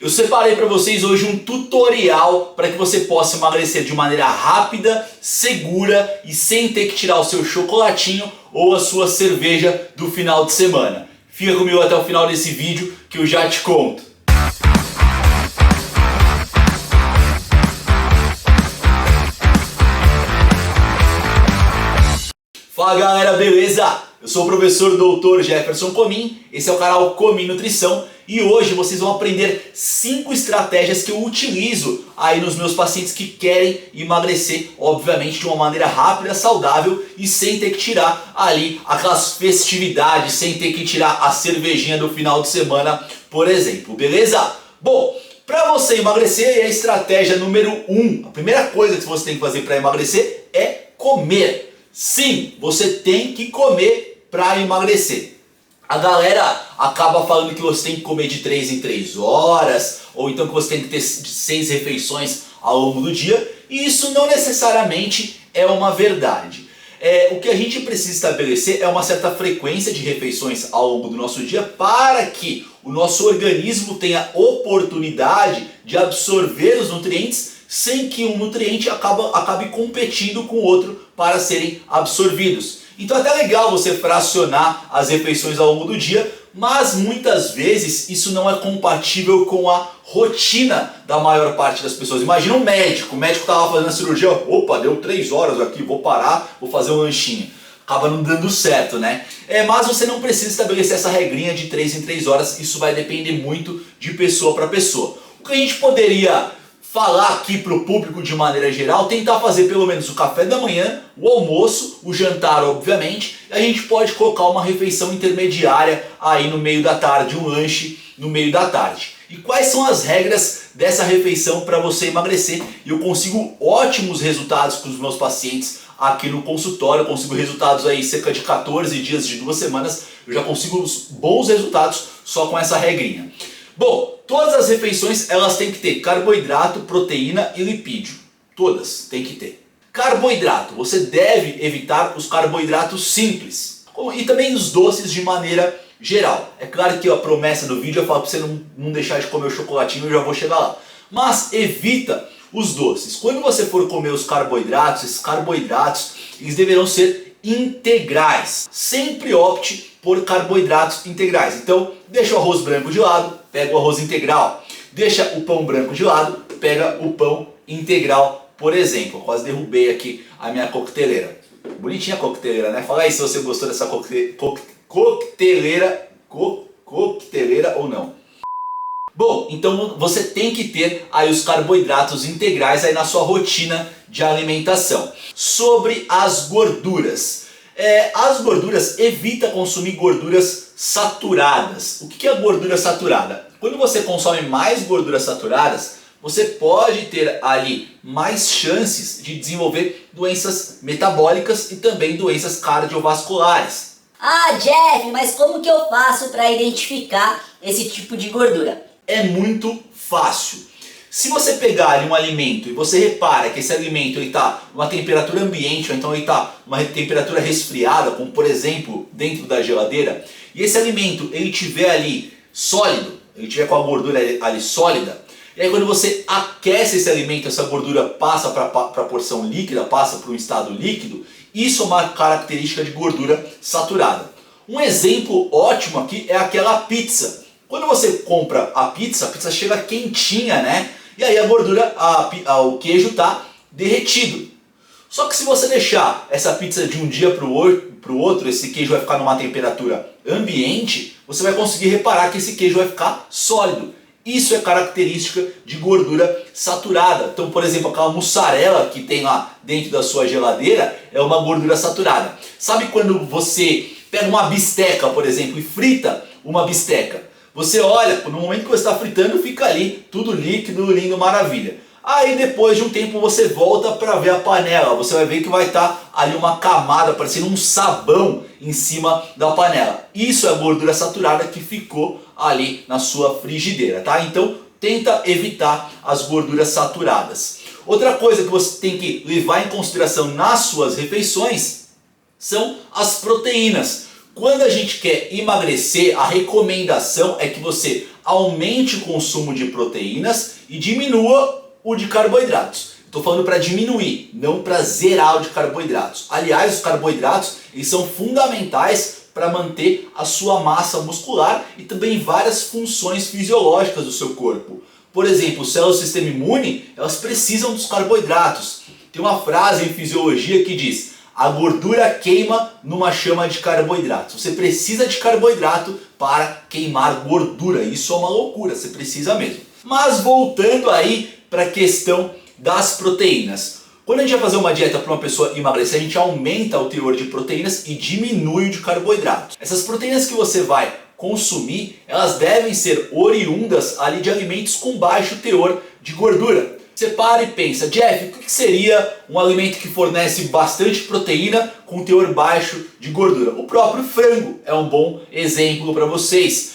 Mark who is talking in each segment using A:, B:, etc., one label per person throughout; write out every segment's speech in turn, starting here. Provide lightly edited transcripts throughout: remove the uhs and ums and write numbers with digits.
A: Eu separei para vocês hoje um tutorial para que você possa emagrecer de maneira rápida, segura e sem ter que tirar o seu chocolatinho ou a sua cerveja do final de semana. Fica comigo até o final desse vídeo que eu já te conto. Fala galera, beleza? Eu sou o professor Dr. Jefferson Comin, esse é o canal Comin Nutrição e hoje vocês vão aprender 5 estratégias que eu utilizo aí nos meus pacientes que querem emagrecer, obviamente de uma maneira rápida, saudável e sem ter que tirar ali aquelas festividades, sem ter que tirar a cervejinha do final de semana, por exemplo, beleza? Bom, para você emagrecer, a estratégia número 1, a primeira coisa que você tem que fazer para emagrecer é comer. Sim, você tem que comer para emagrecer. A galera acaba falando que você tem que comer de 3 em 3 horas, ou então que você tem que ter 6 refeições ao longo do dia, e isso não necessariamente é uma verdade. O que a gente precisa estabelecer é uma certa frequência de refeições ao longo do nosso dia para que o nosso organismo tenha oportunidade de absorver os nutrientes sem que um nutriente acabe competindo com o outro para serem absorvidos. Então é até legal você fracionar as refeições ao longo do dia, mas muitas vezes isso não é compatível com a rotina da maior parte das pessoas. Imagina um médico, o médico estava fazendo a cirurgia, opa, deu 3 horas aqui, vou parar, vou fazer um lanchinho. Acaba não dando certo, né? Mas você não precisa estabelecer essa regrinha de 3 em 3 horas, isso vai depender muito de pessoa para pessoa. O que a gente poderia falar aqui para o público de maneira geral, tentar fazer pelo menos o café da manhã, o almoço, o jantar obviamente, e a gente pode colocar uma refeição intermediária aí no meio da tarde, um lanche no meio da tarde. E quais são as regras dessa refeição para você emagrecer? E eu consigo ótimos resultados com os meus pacientes aqui no consultório, eu consigo resultados aí cerca de 14 dias, de 2 semanas, eu já consigo bons resultados só com essa regrinha. Bom, todas as refeições elas têm que ter carboidrato, proteína e lipídio. Todas têm que ter. Carboidrato, você deve evitar os carboidratos simples. E também os doces de maneira geral. É claro que a promessa do vídeo eu falo para você não deixar de comer o chocolatinho, eu já vou chegar lá. Mas evita os doces. Quando você for comer os carboidratos, esses carboidratos, eles deverão ser integrais. Sempre opte por carboidratos integrais. Então, deixa o arroz branco de lado, pega o arroz integral. Deixa o pão branco de lado, pega o pão integral, por exemplo. Eu quase derrubei aqui a minha coqueteleira. Bonitinha a coqueteleira, né? Fala aí se você gostou dessa coqueteleira ou não. Bom, então você tem que ter aí os carboidratos integrais aí na sua rotina de alimentação. Sobre as gorduras. As gorduras, evita consumir gorduras saturadas. O que é gordura saturada? Quando você consome mais gorduras saturadas, você pode ter ali mais chances de desenvolver doenças metabólicas e também doenças cardiovasculares.
B: Ah, Jeff, mas como que eu faço para identificar esse tipo de gordura?
A: É muito fácil. Se você pegar ali um alimento e você repara que esse alimento está numa temperatura ambiente, ou então ele está numa temperatura resfriada, como por exemplo dentro da geladeira, e esse alimento ele tiver ali sólido, ele tiver com a gordura ali sólida, e aí quando você aquece esse alimento, essa gordura passa para a porção líquida, passa para um estado líquido, isso é uma característica de gordura saturada. Um exemplo ótimo aqui é aquela pizza. Quando você compra a pizza chega quentinha, né? E aí a gordura, o queijo está derretido. Só que se você deixar essa pizza de um dia para o outro, esse queijo vai ficar numa temperatura ambiente, você vai conseguir reparar que esse queijo vai ficar sólido. Isso é característica de gordura saturada. Então, por exemplo, aquela mussarela que tem lá dentro da sua geladeira é uma gordura saturada. Sabe quando você pega uma bisteca, por exemplo, e frita uma bisteca? Você olha, no momento que você está fritando, fica ali tudo líquido, lindo, maravilha. Aí depois de um tempo você volta para ver a panela, você vai ver que vai estar ali uma camada, parecendo um sabão em cima da panela. Isso é gordura saturada que ficou ali na sua frigideira, tá? Então tenta evitar as gorduras saturadas. Outra coisa que você tem que levar em consideração nas suas refeições são as proteínas. Quando a gente quer emagrecer, a recomendação é que você aumente o consumo de proteínas e diminua o de carboidratos. Estou falando para diminuir, não para zerar o de carboidratos. Aliás, os carboidratos eles são fundamentais para manter a sua massa muscular e também várias funções fisiológicas do seu corpo. Por exemplo, as células do sistema imune, elas precisam dos carboidratos. Tem uma frase em fisiologia que diz: a gordura queima numa chama de carboidratos. Você precisa de carboidrato para queimar gordura. Isso é uma loucura, você precisa mesmo. Mas voltando aí para a questão das proteínas. Quando a gente vai fazer uma dieta para uma pessoa emagrecer, a gente aumenta o teor de proteínas e diminui o de carboidratos. Essas proteínas que você vai consumir, elas devem ser oriundas ali de alimentos com baixo teor de gordura. Você para e pensa, Jeff, o que seria um alimento que fornece bastante proteína com teor baixo de gordura? O próprio frango é um bom exemplo para vocês.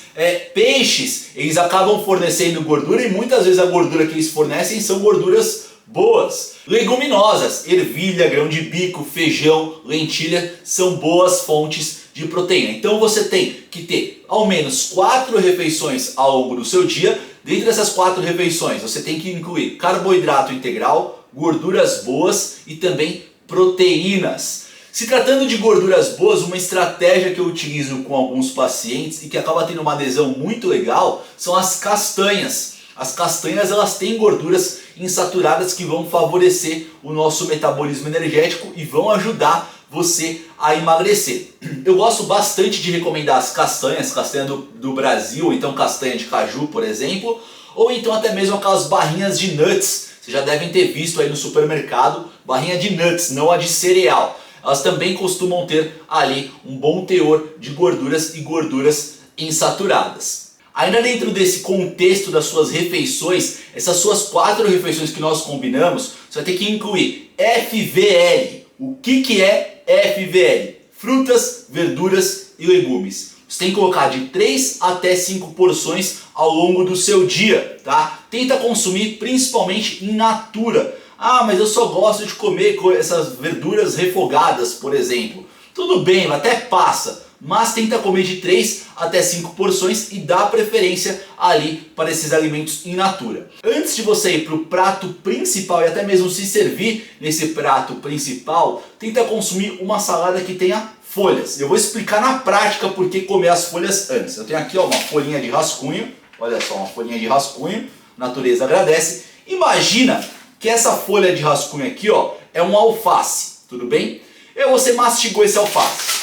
A: Peixes, eles acabam fornecendo gordura e muitas vezes a gordura que eles fornecem são gorduras boas. Leguminosas, ervilha, grão de bico, feijão, lentilha são boas fontes de proteína. Então você tem que ter ao menos 4 refeições ao longo do seu dia. Dentro dessas 4 refeições você tem que incluir carboidrato integral, gorduras boas e também proteínas. Se tratando de gorduras boas, uma estratégia que eu utilizo com alguns pacientes e que acaba tendo uma adesão muito legal são as castanhas. As castanhas elas têm gorduras insaturadas que vão favorecer o nosso metabolismo energético e vão ajudar você a emagrecer. Eu gosto bastante de recomendar as castanhas, castanha do Brasil, ou então castanha de caju, por exemplo, ou então até mesmo aquelas barrinhas de nuts. Vocês já devem ter visto aí no supermercado, barrinha de nuts, não a de cereal. Elas também costumam ter ali um bom teor de gorduras e gorduras insaturadas. Ainda dentro desse contexto das suas refeições, essas suas 4 refeições que nós combinamos, você vai ter que incluir FVL. O que é FVL? Frutas, verduras e legumes. Você tem que colocar de 3 até 5 porções ao longo do seu dia, tá? Tenta consumir principalmente in natura. Ah, mas eu só gosto de comer essas verduras refogadas, por exemplo. Tudo bem, até passa. Mas tenta comer de 3 até 5 porções e dá preferência ali para esses alimentos in natura. Antes de você ir para o prato principal e até mesmo se servir nesse prato principal, tenta consumir uma salada que tenha folhas. Eu vou explicar na prática por que comer as folhas antes. Eu tenho aqui ó, uma folhinha de rascunho, olha só, uma folhinha de rascunho, natureza agradece. Imagina que essa folha de rascunho aqui ó, é um alface, tudo bem? E você mastigou esse alface.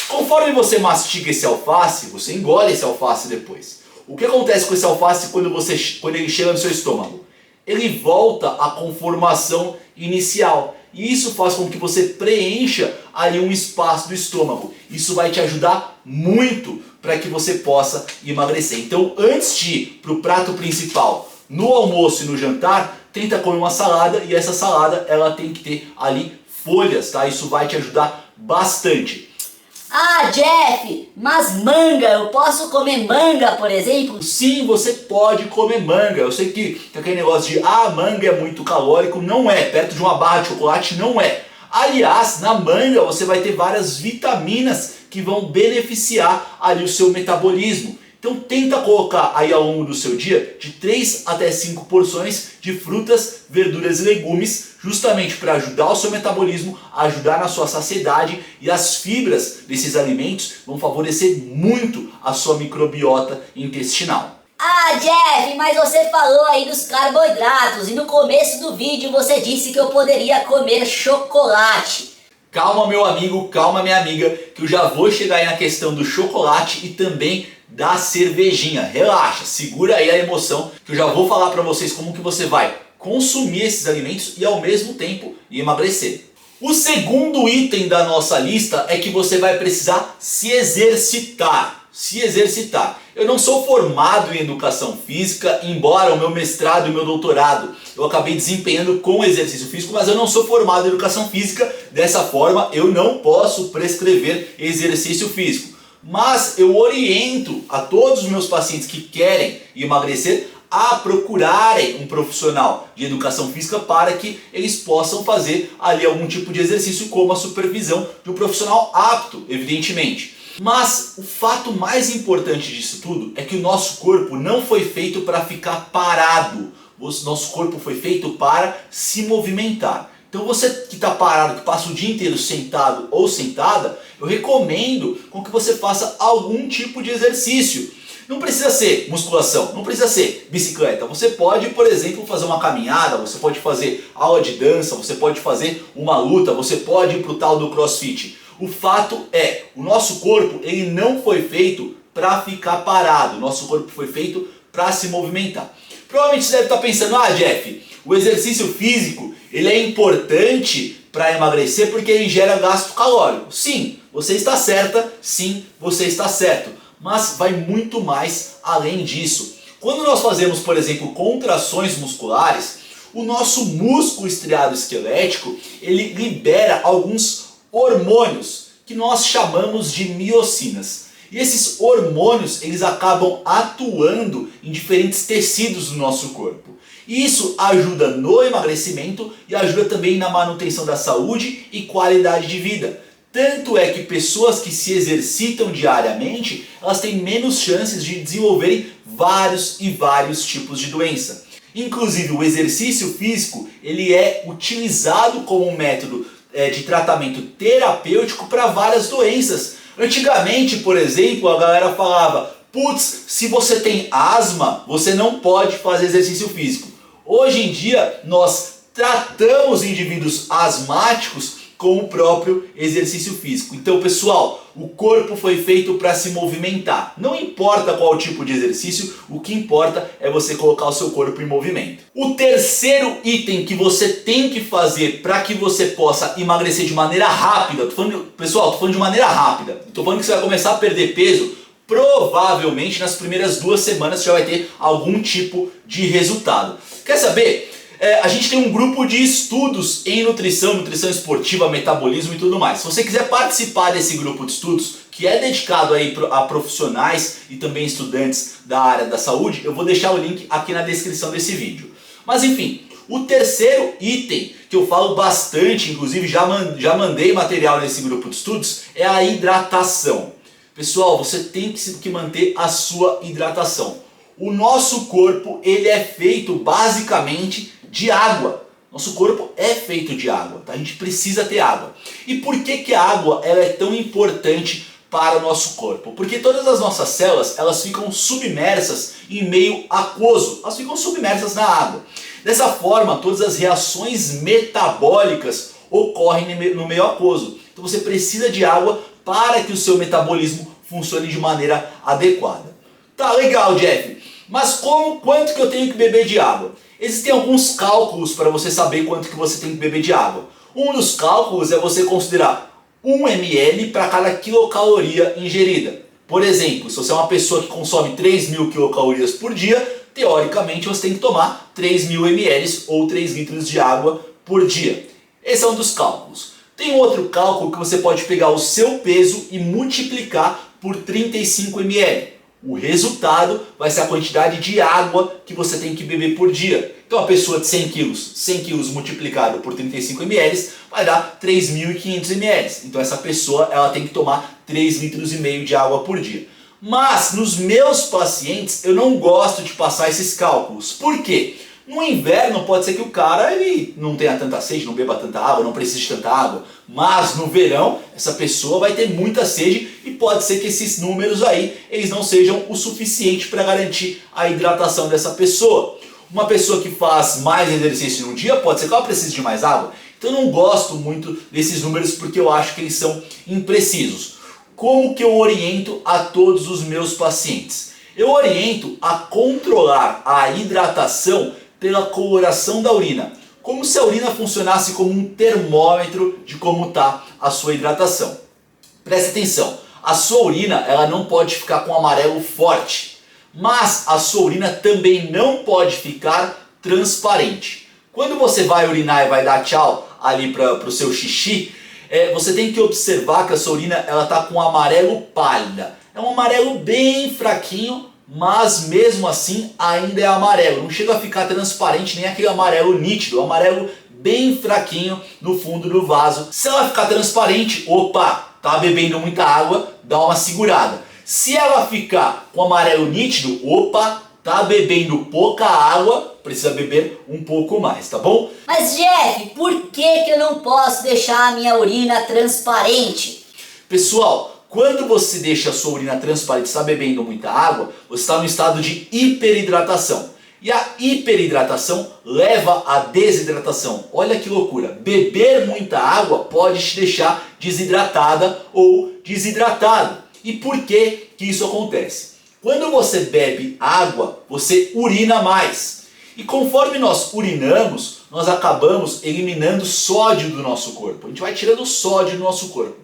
A: Conforme você mastiga esse alface, você engole esse alface depois. O que acontece com esse alface quando ele chega no seu estômago? Ele volta à conformação inicial. E isso faz com que você preencha ali um espaço do estômago. Isso vai te ajudar muito para que você possa emagrecer. Então, antes de ir para o prato principal, no almoço e no jantar, tenta comer uma salada e essa salada ela tem que ter ali folhas, tá? Isso vai te ajudar bastante.
B: Ah, Jeff, mas manga, eu posso comer manga, por exemplo?
A: Sim, você pode comer manga. Eu sei que tem aquele negócio de manga é muito calórico. Não é, perto de uma barra de chocolate não é. Aliás, na manga você vai ter várias vitaminas que vão beneficiar ali o seu metabolismo. Então tenta colocar aí ao longo do seu dia de 3 até 5 porções de frutas, verduras e legumes, justamente para ajudar o seu metabolismo, ajudar na sua saciedade, e as fibras desses alimentos vão favorecer muito a sua microbiota intestinal.
B: Ah, Jeff, mas você falou aí dos carboidratos e no começo do vídeo você disse que eu poderia comer chocolate.
A: Calma meu amigo, calma minha amiga, que eu já vou chegar aí na questão do chocolate e também da cervejinha. Relaxa, segura aí a emoção que eu já vou falar para vocês como que você vai consumir esses alimentos e ao mesmo tempo emagrecer. O segundo item da nossa lista é que você vai precisar se exercitar. Se exercitar. Eu não sou formado em educação física, embora o meu mestrado e o meu doutorado eu acabei desempenhando com exercício físico, mas eu não sou formado em educação física. Dessa forma eu não posso prescrever exercício físico. Mas eu oriento a todos os meus pacientes que querem emagrecer a procurarem um profissional de educação física para que eles possam fazer ali algum tipo de exercício com a supervisão de um profissional apto, evidentemente. Mas o fato mais importante disso tudo é que o nosso corpo não foi feito para ficar parado. O nosso corpo foi feito para se movimentar. Então você que está parado, que passa o dia inteiro sentado ou sentada, eu recomendo com que você faça algum tipo de exercício. Não precisa ser musculação, não precisa ser bicicleta. Você pode, por exemplo, fazer uma caminhada, você pode fazer aula de dança, você pode fazer uma luta, você pode ir para o tal do CrossFit. O fato é, o nosso corpo ele não foi feito para ficar parado, o nosso corpo foi feito para se movimentar. Provavelmente você deve estar pensando, Jeff, o exercício físico ele é importante para emagrecer porque ele gera gasto calórico. Sim, você está certa, sim, você está certo. Mas vai muito mais além disso. Quando nós fazemos, por exemplo, contrações musculares, o nosso músculo estriado esquelético, ele libera alguns hormônios que nós chamamos de miocinas. E esses hormônios, eles acabam atuando em diferentes tecidos do nosso corpo. E isso ajuda no emagrecimento e ajuda também na manutenção da saúde e qualidade de vida. Tanto é que pessoas que se exercitam diariamente, elas têm menos chances de desenvolverem vários tipos de doença. Inclusive o exercício físico, ele é utilizado como um método de tratamento terapêutico para várias doenças. Antigamente, por exemplo, a galera falava, putz, se você tem asma, você não pode fazer exercício físico. Hoje em dia, nós tratamos indivíduos asmáticos com o próprio exercício físico. Então, pessoal, o corpo foi feito para se movimentar. Não importa qual tipo de exercício, o que importa é você colocar o seu corpo em movimento. O terceiro item que você tem que fazer para que você possa emagrecer de maneira rápida, pessoal, tô falando de maneira rápida, tô falando que você vai começar a perder peso, provavelmente nas primeiras 2 semanas você já vai ter algum tipo de resultado. Quer saber? A gente tem um grupo de estudos em nutrição esportiva, metabolismo e tudo mais. Se você quiser participar desse grupo de estudos, que é dedicado aí a profissionais e também estudantes da área da saúde, eu vou deixar o link aqui na descrição desse vídeo. Mas enfim, o terceiro item que eu falo bastante, inclusive já mandei material nesse grupo de estudos, é a hidratação. Pessoal, você tem que manter a sua hidratação. O nosso corpo ele é feito basicamente de água. Nosso corpo é feito de água, tá? A gente precisa ter água. E por que a água ela é tão importante para o nosso corpo? Porque todas as nossas células elas ficam submersas em meio aquoso, elas ficam submersas na água. Dessa forma, todas as reações metabólicas ocorrem no meio aquoso. Então você precisa de água para que o seu metabolismo funcione de maneira adequada. Tá legal, Jeff, mas quanto que eu tenho que beber de água? Existem alguns cálculos para você saber quanto que você tem que beber de água. Um dos cálculos é você considerar 1 ml para cada quilocaloria ingerida. Por exemplo, se você é uma pessoa que consome 3.000 quilocalorias por dia, teoricamente você tem que tomar 3.000 ml ou 3 litros de água por dia. Esse é um dos cálculos. Tem outro cálculo que você pode pegar o seu peso e multiplicar por 35 ml. O resultado vai ser a quantidade de água que você tem que beber por dia. Então a pessoa de 100 quilos multiplicado por 35 ml vai dar 3.500 ml. Então essa pessoa ela tem que tomar 3,5 litros de água por dia. Mas nos meus pacientes eu não gosto de passar esses cálculos. Por quê? No inverno pode ser que o cara ele não tenha tanta sede, não beba tanta água, não precise de tanta água. Mas no verão essa pessoa vai ter muita sede e pode ser que esses números aí eles não sejam o suficiente para garantir a hidratação dessa pessoa. Uma pessoa que faz mais exercício no dia pode ser que ela precise de mais água. Então eu não gosto muito desses números porque eu acho que eles são imprecisos. Como que eu oriento a todos os meus pacientes? Eu oriento a controlar a hidratação pela coloração da urina, como se a urina funcionasse como um termômetro de como está a sua hidratação. Preste atenção, a sua urina ela não pode ficar com amarelo forte, mas a sua urina também não pode ficar transparente. Quando você vai urinar e vai dar tchau ali para o seu xixi, você tem que observar que a sua urina está com um amarelo pálida. É um amarelo bem fraquinho, mas mesmo assim ainda é amarelo. Não chega a ficar transparente nem aquele amarelo nítido, é um amarelo bem fraquinho no fundo do vaso. Se ela ficar transparente, opa, tá bebendo muita água, dá uma segurada. Se ela ficar com amarelo nítido, opa, tá bebendo pouca água, precisa beber um pouco mais, tá bom?
B: Mas Jeff, por que eu não posso deixar a minha urina transparente?
A: Pessoal, quando você deixa a sua urina transparente, está bebendo muita água, você está no estado de hiperidratação. E a hiperidratação leva à desidratação. Olha que loucura, beber muita água pode te deixar desidratada ou desidratado. E por que isso acontece? Quando você bebe água, você urina mais. E conforme nós urinamos, nós acabamos eliminando sódio do nosso corpo. A gente vai tirando sódio do nosso corpo.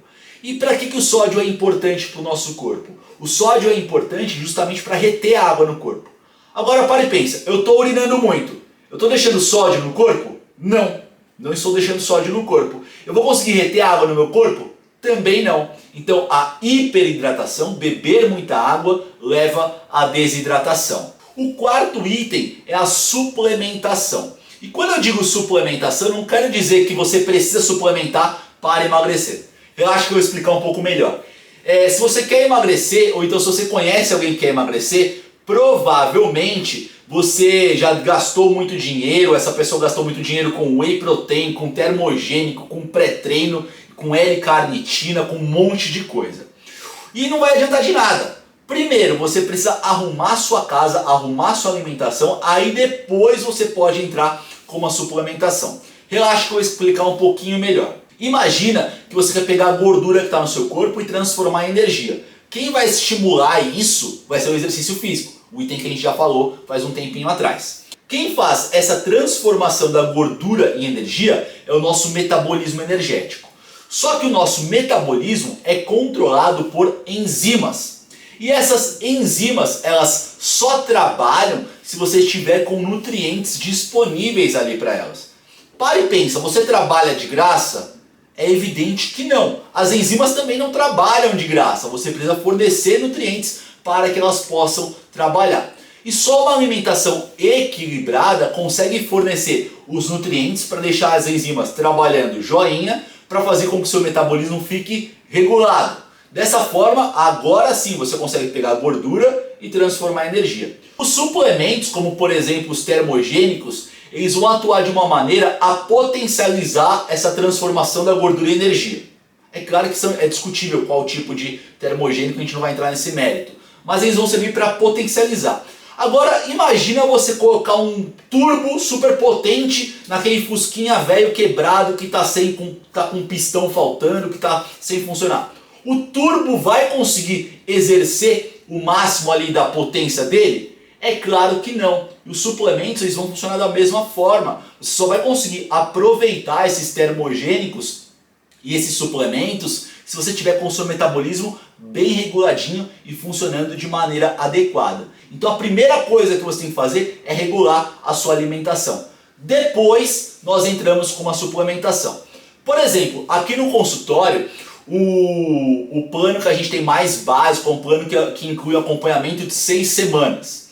A: E para que o sódio é importante para o nosso corpo? O sódio é importante justamente para reter a água no corpo. Agora para e pensa, eu estou urinando muito. Eu estou deixando sódio no corpo? Não, não estou deixando sódio no corpo. Eu vou conseguir reter a água no meu corpo? Também não. Então a hiperidratação, beber muita água, leva à desidratação. O quarto item é a suplementação. E quando eu digo suplementação, não quero dizer que você precisa suplementar para emagrecer. Relaxa que eu vou explicar um pouco melhor. Se você quer emagrecer, ou então se você conhece alguém que quer emagrecer, provavelmente você já gastou muito dinheiro, essa pessoa gastou muito dinheiro com whey protein, com termogênico, com pré-treino, com L-carnitina, com um monte de coisa. E não vai adiantar de nada. Primeiro, você precisa arrumar sua casa, arrumar sua alimentação, aí depois você pode entrar com uma suplementação. Relaxa que eu vou explicar um pouquinho melhor. Imagina que você quer pegar a gordura que está no seu corpo e transformar em energia. Quem vai estimular isso vai ser o exercício físico, o item que a gente já falou faz um tempinho atrás. Quem faz essa transformação da gordura em energia é o nosso metabolismo energético. Só que o nosso metabolismo é controlado por enzimas. E essas enzimas, elas só trabalham se você estiver com nutrientes disponíveis ali para elas. Para e pensa, você trabalha de graça? É evidente que não. As enzimas também não trabalham de graça. Você precisa fornecer nutrientes para que elas possam trabalhar. E só uma alimentação equilibrada consegue fornecer os nutrientes para deixar as enzimas trabalhando joinha, para fazer com que o seu metabolismo fique regulado. Dessa forma, agora sim você consegue pegar a gordura e transformar em energia. Os suplementos, como por exemplo os termogênicos, eles vão atuar de uma maneira a potencializar essa transformação da gordura em energia. É claro que é discutível qual tipo de termogênico, a gente não vai entrar nesse mérito. Mas eles vão servir para potencializar. Agora imagina você colocar um turbo super potente naquele fusquinha velho quebrado que está com um pistão faltando, que está sem funcionar. O turbo vai conseguir exercer o máximo ali da potência dele? É claro que não. E os suplementos eles vão funcionar da mesma forma. Você só vai conseguir aproveitar esses termogênicos e esses suplementos se você tiver com o seu metabolismo bem reguladinho e funcionando de maneira adequada. Então a primeira coisa que você tem que fazer é regular a sua alimentação. Depois nós entramos com uma suplementação. Por exemplo, aqui no consultório, o plano que a gente tem mais básico é um plano que inclui acompanhamento de 6 semanas.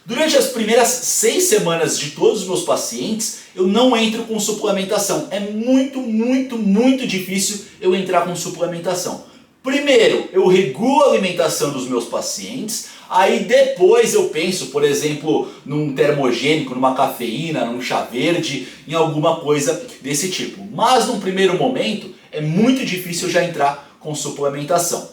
A: Durante as primeiras 6 semanas de todos os meus pacientes, eu não entro com suplementação. É muito difícil eu entrar com suplementação. Primeiro, eu regulo a alimentação dos meus pacientes, aí depois eu penso, por exemplo, num termogênico, numa cafeína, num chá verde, em alguma coisa desse tipo. Mas num primeiro momento, é muito difícil eu já entrar com suplementação.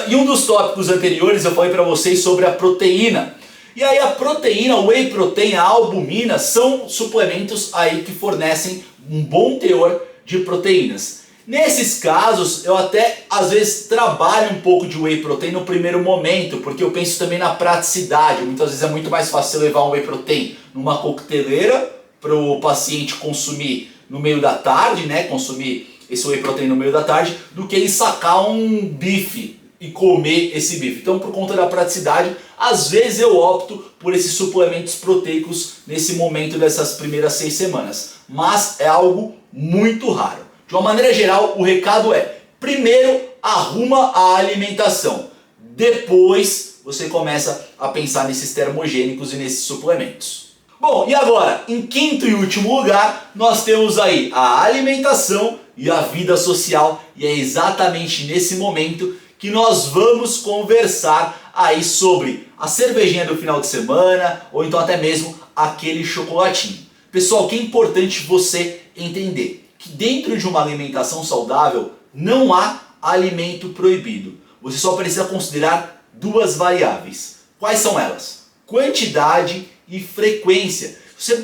A: E um dos tópicos anteriores eu falei para vocês sobre a proteína. E aí a proteína, o whey protein, a albumina são suplementos aí que fornecem um bom teor de proteínas. Nesses casos eu até às vezes trabalho um pouco de whey protein no primeiro momento, porque eu penso também na praticidade. Muitas vezes é muito mais fácil levar um whey protein numa coqueteleira para o paciente consumir no meio da tarde, né? Consumir esse whey protein no meio da tarde, do que ele sacar um bife e comer esse bife. Então, por conta da praticidade, às vezes eu opto por esses suplementos proteicos nesse momento dessas primeiras 6 semanas. Mas é algo muito raro. De uma maneira geral, o recado é: primeiro arruma a alimentação. Depois você começa a pensar nesses termogênicos e nesses suplementos. Bom, e agora, em quinto e último lugar, nós temos aí a alimentação e a vida social. E é exatamente nesse momento que nós vamos conversar aí sobre a cervejinha do final de semana, ou então até mesmo aquele chocolatinho. Pessoal, que é importante você entender que dentro de uma alimentação saudável não há alimento proibido. Você só precisa considerar duas variáveis. Quais são elas? Quantidade e frequência. Se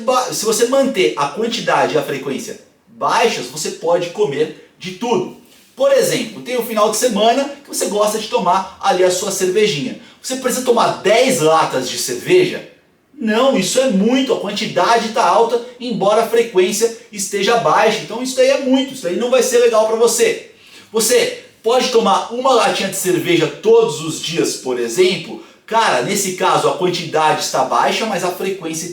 A: você manter a quantidade e a frequência baixas, você pode comer de tudo. Por exemplo, tem o final de semana que você gosta de tomar ali a sua cervejinha. Você precisa tomar 10 latas de cerveja? Não, isso é muito, a quantidade está alta, embora a frequência esteja baixa. Então isso daí é muito, isso daí não vai ser legal para você. Você pode tomar uma latinha de cerveja todos os dias, por exemplo. Cara, nesse caso a quantidade está baixa, mas a frequência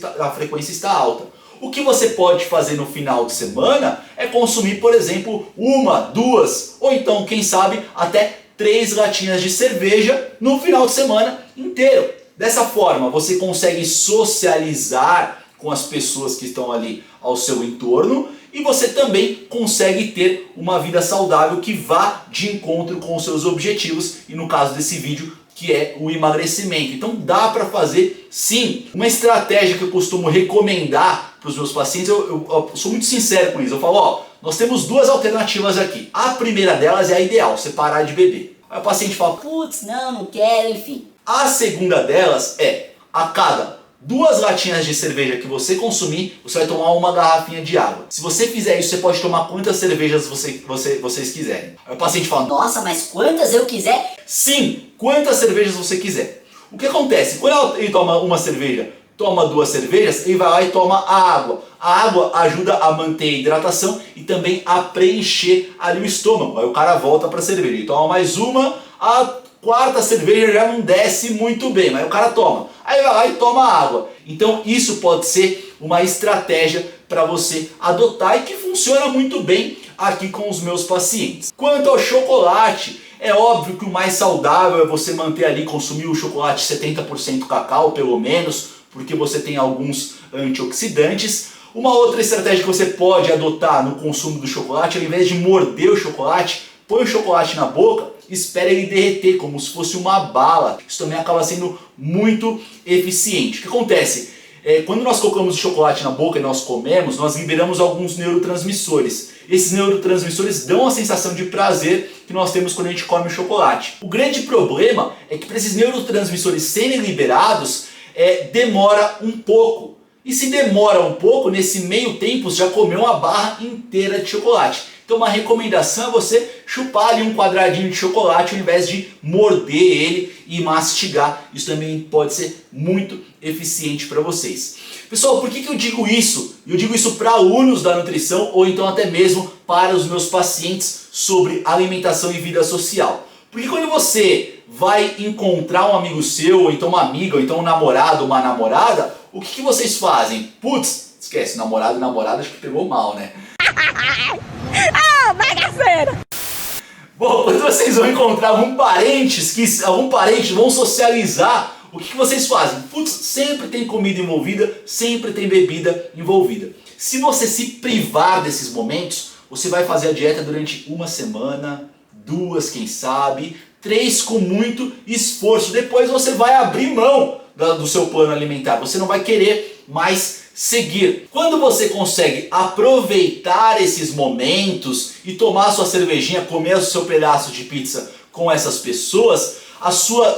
A: está alta. O que você pode fazer no final de semana é consumir, por exemplo, uma, duas, ou então, quem sabe, até 3 latinhas de cerveja no final de semana inteiro. Dessa forma, você consegue socializar com as pessoas que estão ali ao seu entorno e você também consegue ter uma vida saudável que vá de encontro com os seus objetivos e no caso desse vídeo, que é o emagrecimento. Então dá para fazer sim. Uma estratégia que eu costumo recomendar para os meus pacientes, eu sou muito sincero com isso, eu falo, ó, nós temos 2 alternativas aqui. A primeira delas é a ideal, você parar de beber. Aí o paciente fala,
B: Putz, não quero, enfim.
A: A segunda delas é, a cada 2 latinhas de cerveja que você consumir, você vai tomar uma garrafinha de água. Se você fizer isso, você pode tomar quantas cervejas vocês quiserem. Aí o paciente fala,
B: Nossa, mas quantas eu quiser?
A: sim, quantas cervejas você quiser. O que acontece? Quando ele toma uma cerveja, toma 2 cervejas, ele vai lá e toma a água. A água ajuda a manter a hidratação e também a preencher ali o estômago. Aí o cara volta para a cerveja, ele toma mais uma, a 4ª cerveja já não desce muito bem, mas o cara toma. Aí vai lá e toma água. Então isso pode ser uma estratégia para você adotar e que funciona muito bem aqui com os meus pacientes. Quanto ao chocolate, é óbvio que o mais saudável é você manter ali, consumir o chocolate 70% cacau pelo menos, porque você tem alguns antioxidantes. Uma outra estratégia que você pode adotar no consumo do chocolate, ao invés de morder o chocolate, põe o chocolate na boca, espera ele derreter como se fosse uma bala. Isso também acaba sendo muito eficiente. O que acontece? Quando nós colocamos o chocolate na boca e nós comemos, nós liberamos alguns neurotransmissores. Esses neurotransmissores dão a sensação de prazer que nós temos quando a gente come o chocolate. O grande problema é que para esses neurotransmissores serem liberados, demora um pouco. E se demora um pouco, nesse meio tempo você já comeu uma barra inteira de chocolate. Então uma recomendação é você chupar ali um quadradinho de chocolate ao invés de morder ele e mastigar. Isso também pode ser muito eficiente para vocês. Pessoal, por que eu digo isso? Eu digo isso para alunos da nutrição ou então até mesmo para os meus pacientes sobre alimentação e vida social. Porque quando você vai encontrar um amigo seu, ou então uma amiga, ou então um namorado, uma namorada, o que vocês fazem? Putz, esquece, namorado e namorada acho que pegou mal, né?
C: Ah, bagaceira!
A: Bom, quando vocês vão encontrar algum parente, vão socializar, o que vocês fazem? Putz, sempre tem comida envolvida, sempre tem bebida envolvida. Se você se privar desses momentos, você vai fazer a dieta durante 1 semana, 2 quem sabe, 3 com muito esforço. Depois você vai abrir mão do seu plano alimentar, você não vai querer mais seguir. Quando você consegue aproveitar esses momentos e tomar sua cervejinha, comer o seu pedaço de pizza com essas pessoas,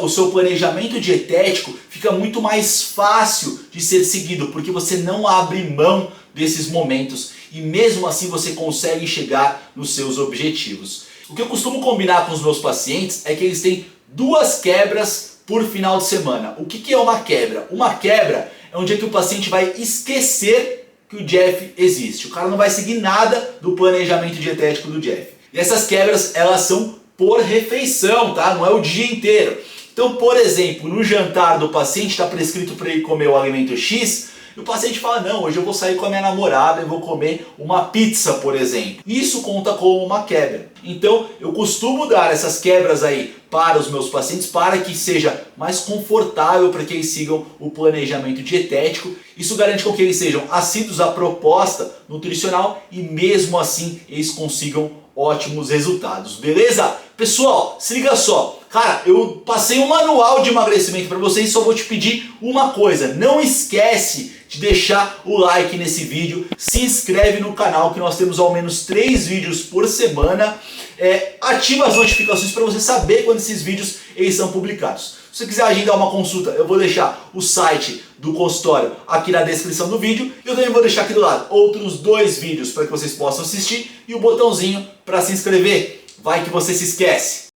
A: o seu planejamento dietético fica muito mais fácil de ser seguido, porque você não abre mão desses momentos e mesmo assim você consegue chegar nos seus objetivos. O que eu costumo combinar com os meus pacientes é que eles têm 2 quebras por final de semana. O que é uma quebra? Uma quebra é um dia que o paciente vai esquecer que o Jeff existe. O cara não vai seguir nada do planejamento dietético do Jeff. E essas quebras, elas são por refeição, tá? Não é o dia inteiro. Então, por exemplo, no jantar do paciente está prescrito para ele comer o alimento X E o paciente fala, não, hoje eu vou sair com a minha namorada e vou comer uma pizza, por exemplo. Isso conta como uma quebra. Então eu costumo dar essas quebras aí para os meus pacientes para que seja mais confortável para que eles sigam o planejamento dietético. Isso garante com que eles sejam assíduos à proposta nutricional e mesmo assim eles consigam ótimos resultados, beleza? Pessoal, se liga só. Cara, eu passei um manual de emagrecimento para vocês e só vou te pedir uma coisa. Não esquece de deixar o like nesse vídeo, se inscreve no canal que nós temos ao menos 3 vídeos por semana. Ativa as notificações para você saber quando esses vídeos eles são publicados. Se você quiser agendar uma consulta, eu vou deixar o site do consultório aqui na descrição do vídeo. E eu também vou deixar aqui do lado outros 2 vídeos para que vocês possam assistir e o botãozinho para se inscrever. Vai que você se esquece!